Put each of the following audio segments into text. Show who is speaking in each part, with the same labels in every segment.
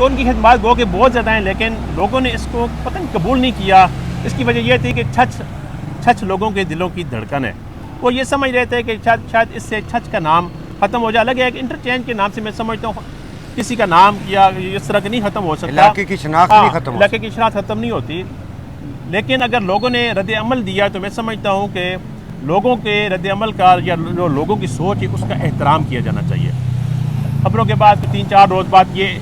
Speaker 1: تو ان کی خدمات گو کہ بہت زیادہ ہیں، لیکن لوگوں نے اس کو پتہ نہیں قبول نہیں کیا۔ اس کی وجہ یہ تھی کہ چھچ لوگوں کے دلوں کی دھڑکن ہے، وہ یہ سمجھ رہے تھے کہ شاید اس سے چھچ کا نام ختم ہو جائے۔ الگ ایک انٹرچینج کے نام سے میں سمجھتا ہوں کسی کا نام یا اس طرح کا نہیں ختم ہو سکتا،
Speaker 2: علاقے کی شناخت نہیں ختم ہو
Speaker 1: علاقے کی شناخت ختم نہیں ہوتی، لیکن اگر لوگوں نے رد عمل دیا تو میں سمجھتا ہوں کہ لوگوں کے رد عمل کا یا جو لوگوں کی سوچ ہے اس کا احترام کیا جانا چاہیے۔ خبروں کے بعد 3-4 روز بعد یہ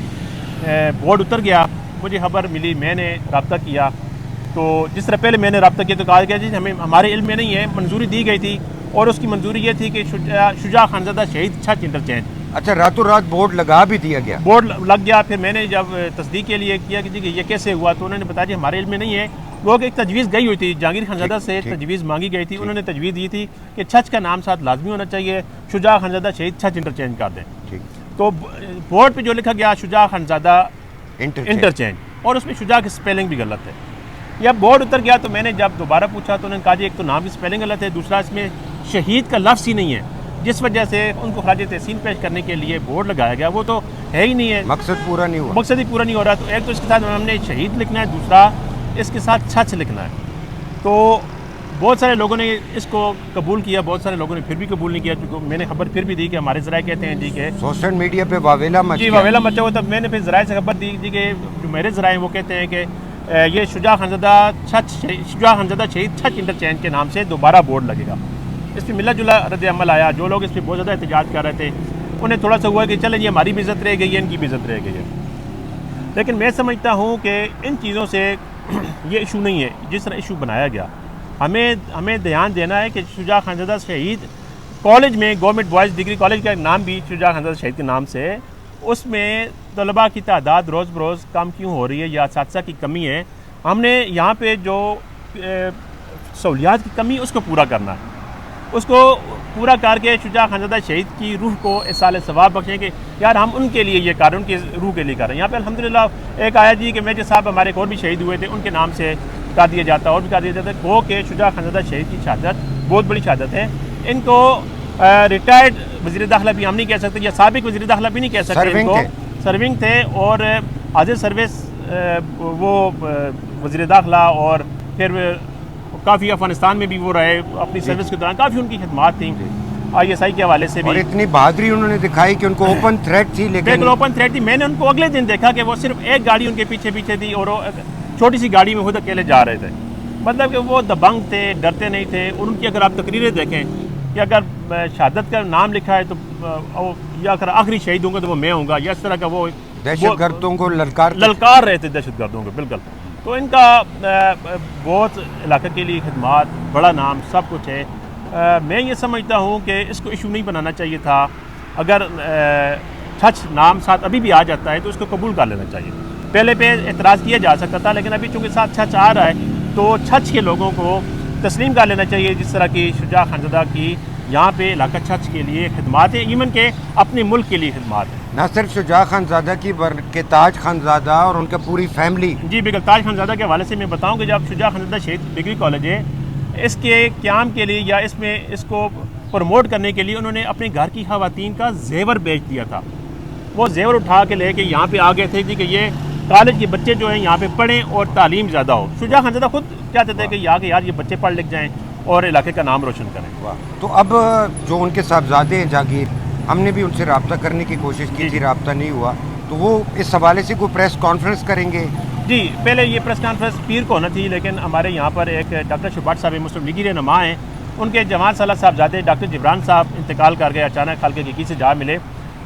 Speaker 1: بورڈ اتر گیا، مجھے خبر ملی، میں نے رابطہ کیا، تو جس طرح پہلے میں نے رابطہ کیا تو کہا گیا جی ہمارے علم میں نہیں ہے، منظوری دی گئی تھی، اور اس کی منظوری یہ تھی کہ شجاع خانزادہ شہید چھچ انٹرچینج۔
Speaker 2: اچھا، راتوں رات بورڈ لگا بھی دیا گیا؟
Speaker 1: بورڈ لگ گیا۔ پھر میں نے جب تصدیق کے لیے کیا کہ یہ کیسے ہوا تو انہوں نے بتایا جی ہمارے علم میں نہیں ہے، وہ ایک تجویز گئی ہوئی تھی، جہانگیر خانزادہ سے تجویز مانگی گئی تھی، انہوں نے تجویز دی تھی کہ چھچ کا نام ساتھ لازمی ہونا چاہیے، شجاع خانزادہ شہید چھچ انٹرچینج کر دیں۔ تو بورڈ پہ جو لکھا گیا شجاع خانزادہ انٹرچینج، اور اس میں شجاع کی سپیلنگ بھی غلط ہے۔ یا بورڈ اتر گیا تو میں نے جب دوبارہ پوچھا تو انہوں نے کہا جی ایک تو نام کی سپیلنگ غلط ہے، دوسرا اس میں شہید کا لفظ ہی نہیں ہے، جس وجہ سے ان کو خراج تحسین پیش کرنے کے لیے بورڈ لگایا گیا، وہ تو ہے ہی نہیں ہے،
Speaker 2: مقصد پورا نہیں ہوا،
Speaker 1: مقصد ہی پورا نہیں ہو رہا۔ تو ایک تو اس کے ساتھ ہم نے شہید لکھنا ہے، دوسرا اس کے ساتھ چھچ لکھنا ہے۔ تو بہت سارے لوگوں نے اس کو قبول کیا، بہت سارے لوگوں نے پھر بھی قبول نہیں کیا، کیونکہ میں نے خبر پھر بھی دی کہ ہمارے ذرائع کہتے ہیں جی کہ
Speaker 2: سوشل میڈیا پہ واویلا مچ
Speaker 1: جی واویلا مچا ہوا تھا۔ میں نے پھر ذرائع سے خبر دی جی کہ جو میرے ذرائع ہیں وہ کہتے ہیں کہ یہ شجاع خانزادہ شہید چھچ انٹرچینج کے نام سے دوبارہ بورڈ لگے گا۔ اس پہ ملا جلا رد عمل آیا، جو لوگ اس پہ بہت زیادہ احتجاج کر رہے تھے انہیں تھوڑا سا ہوا کہ چلیں یہ ہماری بھی عزت رہ گئی ہے، ان کی بھی عزت رہ گئی ہے۔ لیکن میں سمجھتا ہوں کہ ان چیزوں سے یہ ایشو نہیں ہے جس طرح ایشو بنایا گیا۔ ہمیں دھیان دینا ہے کہ شجاع خانزادہ شہید کالج میں گورنمنٹ بوائز ڈگری کالج کا نام بھی شجاع خانزادہ شہید کے نام سے ہے، اس میں طلباء کی تعداد روز بروز کم کیوں ہو رہی ہے یا اساتذہ کی کمی ہے؟ ہم نے یہاں پہ جو سہولیات کی کمی اس کو پورا کرنا ہے، اس کو پورا کر کے شجاع خانزادہ شہید کی روح کو احسال ثواب بخشیں کہ یار ہم ان کے لیے یہ کر رہے ہیں، ان کی روح کے لیے کر رہے ہیں۔ یہاں پہ الحمدللہ ایک آیا جی کہ میجر صاحب ہمارے اور بھی شہید ہوئے تھے، ان کے نام سے کر دیا جاتا ہے اور بھی کر دیا جاتا ہے، وہ کہ شجاع خانزادہ شہید کی شہادت بہت بڑی شہادت ہے۔ ان کو ریٹائرڈ وزیر داخلہ بھی ہم نہیں کہہ سکتے، یا سابق وزیر داخلہ بھی نہیں کہہ سکتے، ان کو سرونگ تھے اور حاضر سروس وہ وزیر داخلہ، اور پھر کافی افغانستان میں بھی وہ رہے اپنی سروس کے دوران، کافی ان کی خدمات تھیں ISI کے حوالے سے بھی،
Speaker 2: اور اتنی بہادری انہوں نے دکھائی کہ ان کو اوپن تھریٹ تھی، لیکن
Speaker 1: اوپن تھریٹ تھی۔ میں نے ان کو اگلے دن دیکھا کہ وہ صرف ایک گاڑی ان کے پیچھے پیچھے تھی اور وہ چھوٹی سی گاڑی میں خود اکیلے جا رہے تھے، مطلب کہ وہ دبنگ تھے، ڈرتے نہیں تھے۔ اور ان کی اگر آپ تقریریں دیکھیں کہ اگر شہادت کا نام لکھا ہے تو یا اگر آخری شہید ہوں گا تو وہ میں ہوں گا، یا اس طرح کا وہ
Speaker 2: دہشت گردوں کو
Speaker 1: للکار رہے تھے، دہشت گردوں کو بالکل۔ تو ان کا بہت علاقے کے لیے خدمات، بڑا نام، سب کچھ ہے۔ میں یہ سمجھتا ہوں کہ اس کو ایشو نہیں بنانا چاہیے تھا۔ اگر چھچ نام ساتھ ابھی بھی آ جاتا ہے تو اس کو قبول کر لینا چاہیے۔ پہلے پہ اعتراض کیا جا سکتا تھا، لیکن ابھی چونکہ ساتھ چھچ آ رہا ہے تو چھچ کے لوگوں کو تسلیم کر لینا چاہیے، جس طرح کی شجاع خانزادہ کی یہاں پہ علاقہ چھچ کے لیے خدمات ہیں، ایون کہ اپنے ملک کے لیے خدمات ہیں۔
Speaker 2: نہ صرف شجاع خانزادہ کی بلکہ تاج خانزادہ اور ان کا پوری فیملی۔
Speaker 1: جی بالکل، تاج خانزادہ کے حوالے سے میں بتاؤں کہ جب شجاع خانزادہ شہید ڈگری کالج ہے، اس کے قیام کے لیے یا اس میں اس کو پروموٹ کرنے کے لیے انہوں نے اپنے گھر کی خواتین کا زیور بیچ دیا تھا۔ وہ زیور اٹھا کے لے کے یہاں پہ آ گئے تھے جی کہ یہ کالج کے بچے جو ہیں یہاں پہ پڑھیں اور تعلیم زیادہ ہو۔ شجاع خانزادہ خود چاہتے تھے کہ یہاں کے یار یہ بچے پڑھ لکھ جائیں اور علاقے کا نام روشن کریں۔
Speaker 2: تو اب جو ان کے صاحبزادے ہیں جہانگیر، ہم نے بھی ان سے رابطہ کرنے کی کوشش کی تھی، رابطہ نہیں ہوا، تو وہ اس حوالے سے کوئی پریس کانفرنس کریں گے؟
Speaker 1: جی پہلے یہ پریس کانفرنس پیر کو ہونا تھی، لیکن ہمارے یہاں پر ایک ڈاکٹر شباٹ صاحب مسلم لیگی رہنما ہیں، ان کے جماعت سالہ صاحبزادے ڈاکٹر جبران صاحب انتقال کر گئے، اچانک خالق حقیقی سے جا ملے،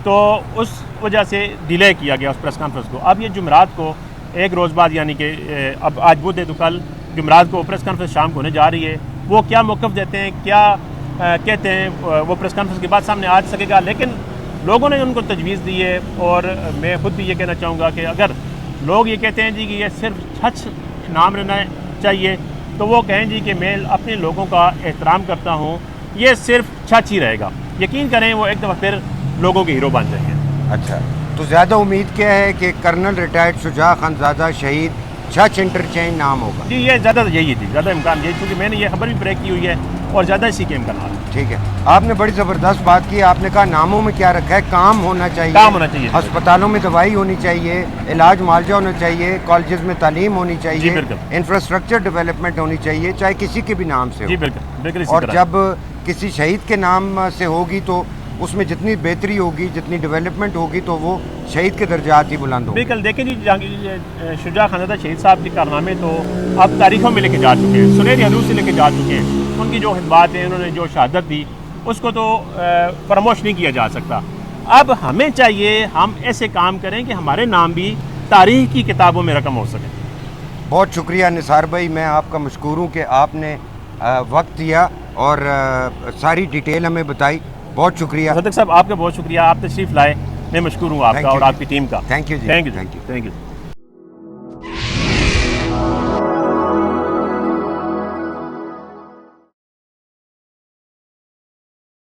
Speaker 1: تو اس وجہ سے ڈیلے کیا گیا اس پریس کانفرنس کو۔ اب یہ جمعرات کو ایک روز بعد، یعنی کہ اب آج بدھ ہے تو کل جمعرات کو پریس کانفرنس شام کو ہونے جا رہی ہے۔ وہ کیا موقف دیتے ہیں، کیا کہتے ہیں، وہ پریس کانفرنس کے بعد سامنے آ سکے گا، لیکن لوگوں نے ان کو تجویز دی ہے۔ اور میں خود بھی یہ کہنا چاہوں گا کہ اگر لوگ یہ کہتے ہیں جی کہ یہ صرف چھچ نام رہنا چاہیے تو وہ کہیں جی کہ میں اپنے لوگوں کا احترام کرتا ہوں، یہ صرف چھچ ہی رہے گا، یقین کریں وہ ایک دفعہ پھر لوگوں کے ہیرو بن جائیں گے۔
Speaker 2: اچھا، تو زیادہ امید کیا ہے کہ کرنل ریٹائرڈ شجاع خانزادہ شہید چھچ انٹرچینج نام ہوگا؟
Speaker 1: جی یہ زیادہ یہی تھی، زیادہ امکان یہی، کیونکہ میں نے یہ خبر بھی بریک کی ہوئی ہے اور زیادہ اسی کے امکانات ہیں۔
Speaker 2: ٹھیک ہے، آپ نے بڑی زبردست بات کی، آپ نے کہا ناموں میں کیا رکھا ہے، کام ہونا چاہیے،
Speaker 1: کام ہونا چاہیے،
Speaker 2: ہسپتالوں میں دوائی ہونی چاہیے، علاج معالجہ ہونا چاہیے، کالجز میں تعلیم ہونی
Speaker 1: جی
Speaker 2: چاہیے،
Speaker 1: بالکل،
Speaker 2: انفراسٹرکچر ڈیولپمنٹ ہونی چاہیے، چاہے کسی کے بھی نام سے ہو۔
Speaker 1: جی بالکل بالکل اسی
Speaker 2: اور
Speaker 1: طرح۔
Speaker 2: جب کسی شہید کے نام سے ہوگی تو اس میں جتنی بہتری ہوگی، جتنی ڈیولپمنٹ ہوگی، تو وہ شہید کے درجات ہی بلند ہوں گے۔
Speaker 1: بالکل دیکھیں جی، شجاع خانزادہ شہید صاحب کے کارنامے تو اب تاریخوں میں لے کے جا چکے ہیں، سنہری حروف سے لے کے جا چکے ہیں۔ ان کی جو خدمات ہیں، انہوں نے جو شہادت دی، اس کو تو فراموش نہیں کیا جا سکتا۔ اب ہمیں چاہیے ہم ایسے کام کریں کہ ہمارے نام بھی تاریخ کی کتابوں میں رقم ہو سکے۔
Speaker 2: بہت شکریہ نثار بھائی، میں آپ کا مشکور ہوں کہ آپ نے وقت دیا اور ساری ڈیٹیل ہمیں بتائی، بہت شکریہ۔
Speaker 1: صدق صاحب آپ کا بہت شکریہ، آپ تشریف لائے، میں مشکور ہوں آپ
Speaker 2: Thank
Speaker 1: کا
Speaker 2: you
Speaker 1: اور
Speaker 2: جی۔
Speaker 1: آپ کی ٹیم کا۔
Speaker 2: Thank you جی،
Speaker 1: thank you
Speaker 2: thank you۔
Speaker 1: Thank you.